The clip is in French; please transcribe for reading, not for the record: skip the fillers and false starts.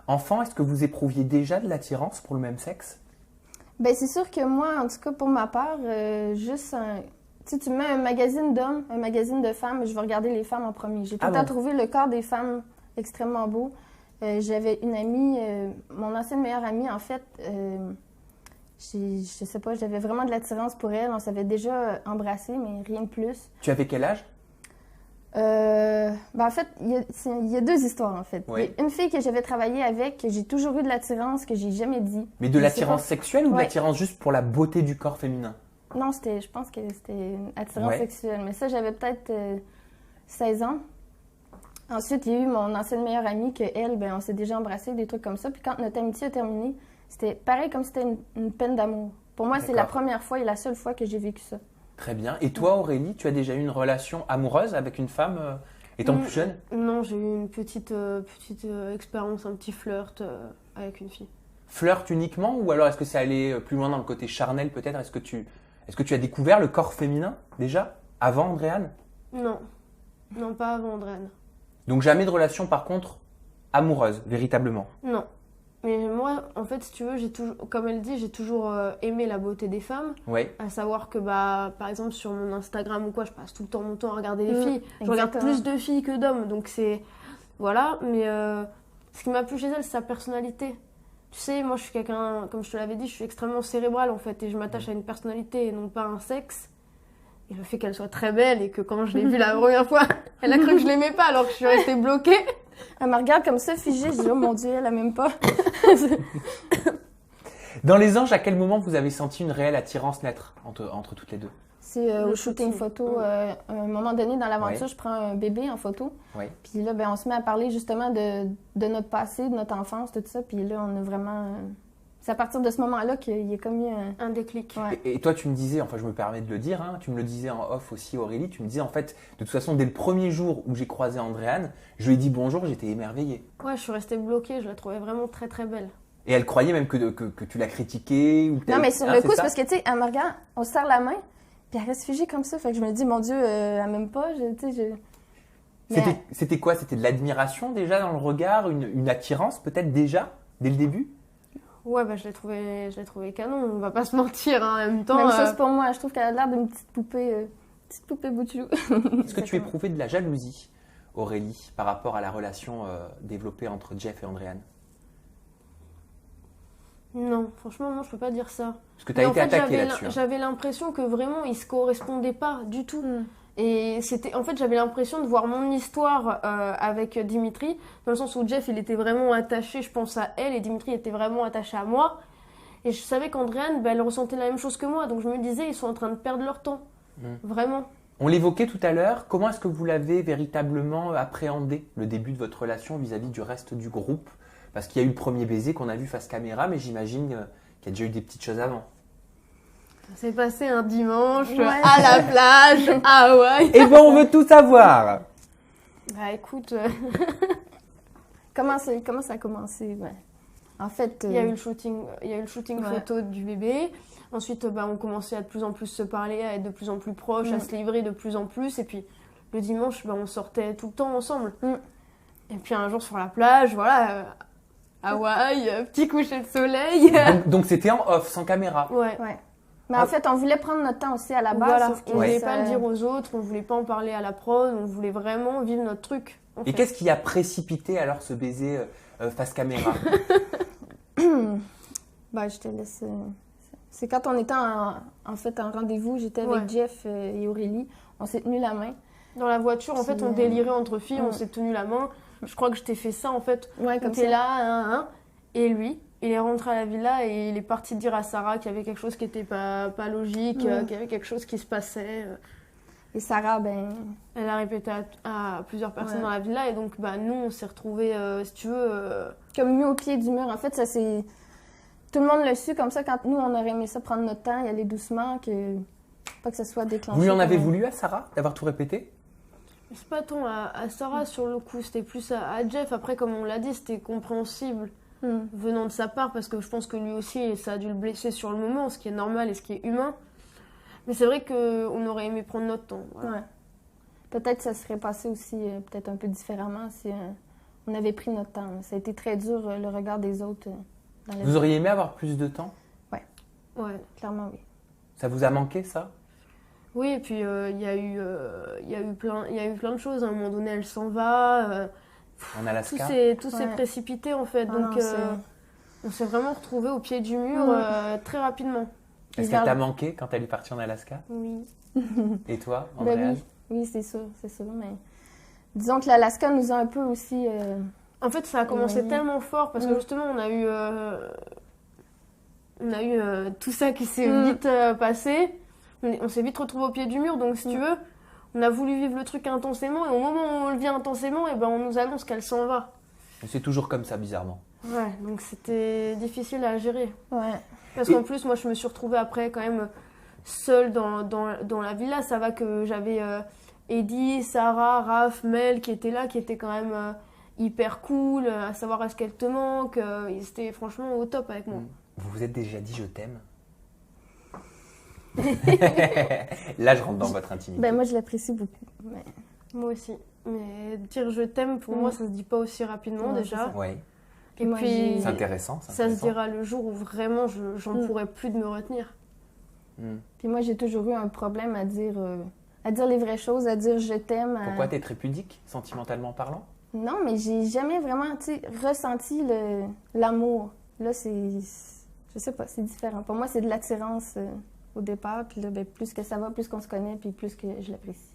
Enfant, est-ce que vous éprouviez déjà de l'attirance pour le même sexe? Ben, c'est sûr que moi, en tout cas, pour ma part, juste tu sais, tu mets un magazine d'hommes, un magazine de femmes, je vais regarder les femmes en premier. J'ai tout le temps trouvé le corps des femmes extrêmement beau. J'avais une amie, mon ancienne meilleure amie, en fait, je sais pas, j'avais vraiment de l'attirance pour elle. On s'avait déjà embrassé, mais rien de plus. Tu avais quel âge? Ben en fait, il y a deux histoires, en fait. Oui. Il y a une fille que j'avais travaillé avec, que j'ai toujours eu de l'attirance, que j'ai jamais dit. Mais de l'attirance sexuelle ou de Ouais. l'attirance juste pour la beauté du corps féminin? Non, je pense que c'était une attirance sexuelle. Mais ça, j'avais peut-être 16 ans. Ensuite, il y a eu mon ancienne meilleure amie, que elle, ben, on s'est déjà embrassé, des trucs comme ça. Puis quand notre amitié a terminé, c'était pareil comme si c'était une peine d'amour. Pour moi, c'est la première fois et la seule fois que j'ai vécu ça. Très bien. Et toi, Aurélie, tu as déjà eu une relation amoureuse avec une femme étant plus jeune? Non, j'ai eu une petite expérience, un petit flirt avec une fille. Flirt uniquement ou alors est-ce que c'est allé plus loin dans le côté charnel peut-être? Est-ce que tu as découvert le corps féminin déjà avant Andréane? Non, non, pas avant Andréane. Donc jamais de relation par contre amoureuse, véritablement? Non. Mais moi, en fait, si tu veux, comme elle dit, j'ai toujours aimé la beauté des femmes. Oui. À savoir que, par exemple, sur mon Instagram ou quoi, je passe tout le temps mon temps à regarder les filles. Je Exactement. regarde plus de filles que d'hommes, donc c'est... Voilà, mais ce qui m'a plu chez elle, c'est sa personnalité. Tu sais, moi, je suis quelqu'un, comme je te l'avais dit, je suis extrêmement cérébrale, en fait, et je m'attache à une personnalité et non pas à un sexe. Et le fait qu'elle soit très belle et que quand je l'ai vue la première fois, elle a cru que je l'aimais pas alors que je suis restée bloquée. Elle me regarde comme ça, figée. Je dis, oh mon Dieu, elle a même pas. Dans Les Anges, à quel moment vous avez senti une réelle attirance naître entre toutes les deux? C'est au shooting photo. À un moment donné, dans l'aventure, je prends un bébé en photo. Oui. Puis là, ben, on se met à parler justement de notre passé, de notre enfance, tout ça. Puis là, on a vraiment... C'est à partir de ce moment-là qu'il y a comme eu un déclic. Ouais. Et toi, tu me disais, enfin je me permets de le dire, hein, tu me le disais en off aussi Aurélie, tu me disais en fait, de toute façon, dès le premier jour où j'ai croisé Andréane, je lui ai dit bonjour, j'étais émerveillée. Ouais, je suis restée bloquée, je la trouvais vraiment très très belle. Et elle croyait même que tu l'as critiquée ou Non, mais sur le coup, c'est parce que, tu sais, elle me regarde, on se serre la main, puis elle reste figée comme ça. Fait que je me dis, mon Dieu, elle m'aime pas, tu sais, C'était quoi? C'était de l'admiration déjà dans le regard, une attirance peut-être déjà, dès le début? Ouais, bah je l'ai trouvé canon, on va pas se mentir, hein, en même temps. Même chose pour moi, je trouve qu'elle a l'air d'une petite poupée bout de chou. Est-ce que tu éprouvais de la jalousie, Aurélie, par rapport à la relation développée entre Jeff et Andréane? Non, franchement, non, je peux pas dire ça. Parce que tu as été attaquée là-dessus. J'avais l'impression que vraiment, ils se correspondaient pas du tout. Et en fait, j'avais l'impression de voir mon histoire avec Dimitri, dans le sens où Jeff, il était vraiment attaché, je pense, à elle, et Dimitri était vraiment attaché à moi. Et je savais qu'Andréane, elle ressentait la même chose que moi, donc je me disais, ils sont en train de perdre leur temps. Vraiment. On l'évoquait tout à l'heure, comment est-ce que vous l'avez véritablement appréhendé, le début de votre relation vis-à-vis du reste du groupe? Parce qu'il y a eu le premier baiser qu'on a vu face caméra, mais j'imagine qu'il y a déjà eu des petites choses avant. Ça s'est passé un dimanche à la plage, à Hawaï. Eh ben, on veut tout savoir. Bah écoute, Comment ça a commencé? Ouais. En fait, il y a eu le shooting photo du bébé. Ensuite, on commençait à de plus en plus se parler, à être de plus en plus proches, à se livrer de plus en plus. Et puis le dimanche, on sortait tout le temps ensemble. Et puis un jour sur la plage, voilà, Hawaï, petit coucher de soleil. Donc c'était en off, sans caméra. Ouais. Mais en fait, on voulait prendre notre temps aussi à la base. Voilà, Sauf on voulait pas le dire aux autres, on voulait pas en parler à la prod, on voulait vraiment vivre notre truc. Et qu'est-ce qui a précipité alors ce baiser face caméra? Bah, je te laisse. C'est quand on était en fait en rendez-vous, j'étais avec Jeff et Aurélie, on s'est tenu la main. Dans la voiture, en fait, on délirait entre filles, on s'est tenu la main. Je crois que je t'ai fait ça en fait. Ouais, comme t'es ça. Là, et lui, il est rentré à la villa et il est parti dire à Sarah qu'il y avait quelque chose qui n'était pas logique, qu'il y avait quelque chose qui se passait. Et Sarah, elle a répété à plusieurs personnes dans la villa et donc nous, on s'est retrouvés, si tu veux... Comme mis au pied du mur. En fait, ça c'est... Tout le monde l'a su comme ça quand nous, on aurait aimé ça prendre notre temps, y aller doucement, pas que ça soit déclenché. Vous lui en avez voulu à Sarah d'avoir tout répété? C'est pas tant à Sarah sur le coup, c'était plus à Jeff. Après, comme on l'a dit, c'était compréhensible venant de sa part parce que je pense que lui aussi, ça a dû le blesser sur le moment, ce qui est normal et ce qui est humain. Mais c'est vrai qu'on aurait aimé prendre notre temps. Voilà. Ouais. Peut-être que ça serait passé aussi peut-être un peu différemment si on avait pris notre temps. Ça a été très dur, le regard des autres. Dans la Vous auriez aimé avoir plus de temps? Ouais. Clairement, oui. Ça vous a manqué, ça? Oui, et puis il y a eu plein de choses. À un moment donné, elle s'en va. En Alaska? Tout s'est précipité en fait. Ah Donc non, on s'est vraiment retrouvés au pied du mur très rapidement. Est-ce qu'elle t'a manqué quand elle est partie en Alaska? Oui. Et toi, Ben Andréane? oui, c'est sûr. Mais disons que l'Alaska nous a un peu aussi... En fait, ça a commencé éloignés. tellement fort parce que justement, on a eu tout ça qui s'est vite passé. On s'est vite retrouvés au pied du mur. Donc, si tu veux, on a voulu vivre le truc intensément. Et au moment où on le vit intensément, et ben, on nous annonce qu'elle s'en va. C'est toujours comme ça, bizarrement. Ouais, donc c'était difficile à gérer. Ouais. Parce qu'en plus, moi, je me suis retrouvée après quand même seule dans la villa. Ça va que j'avais Eddie, Sarah, Raph, Mel qui étaient là, qui étaient quand même hyper cool, à savoir est-ce qu'elle te manque. Ils étaient franchement au top avec moi. Vous vous êtes déjà dit je t'aime? Là, je rentre dans votre intimité. Ben moi, je l'apprécie beaucoup. Mais... Moi aussi. Mais dire je t'aime, pour moi, ça se dit pas aussi rapidement Ouais, déjà. Ouais. Et Moi, puis, C'est intéressant. ça se dira le jour où vraiment j'en pourrais plus de me retenir. Puis moi, j'ai toujours eu un problème à dire les vraies choses, à dire je t'aime. Pourquoi t'es très pudique, sentimentalement parlant? Non, mais j'ai jamais vraiment, ressenti l'amour. Là, je sais pas, c'est différent. Pour moi, c'est de l'attirance au départ. Puis là, ben, plus que ça va, plus qu'on se connaît, puis plus que je l'apprécie.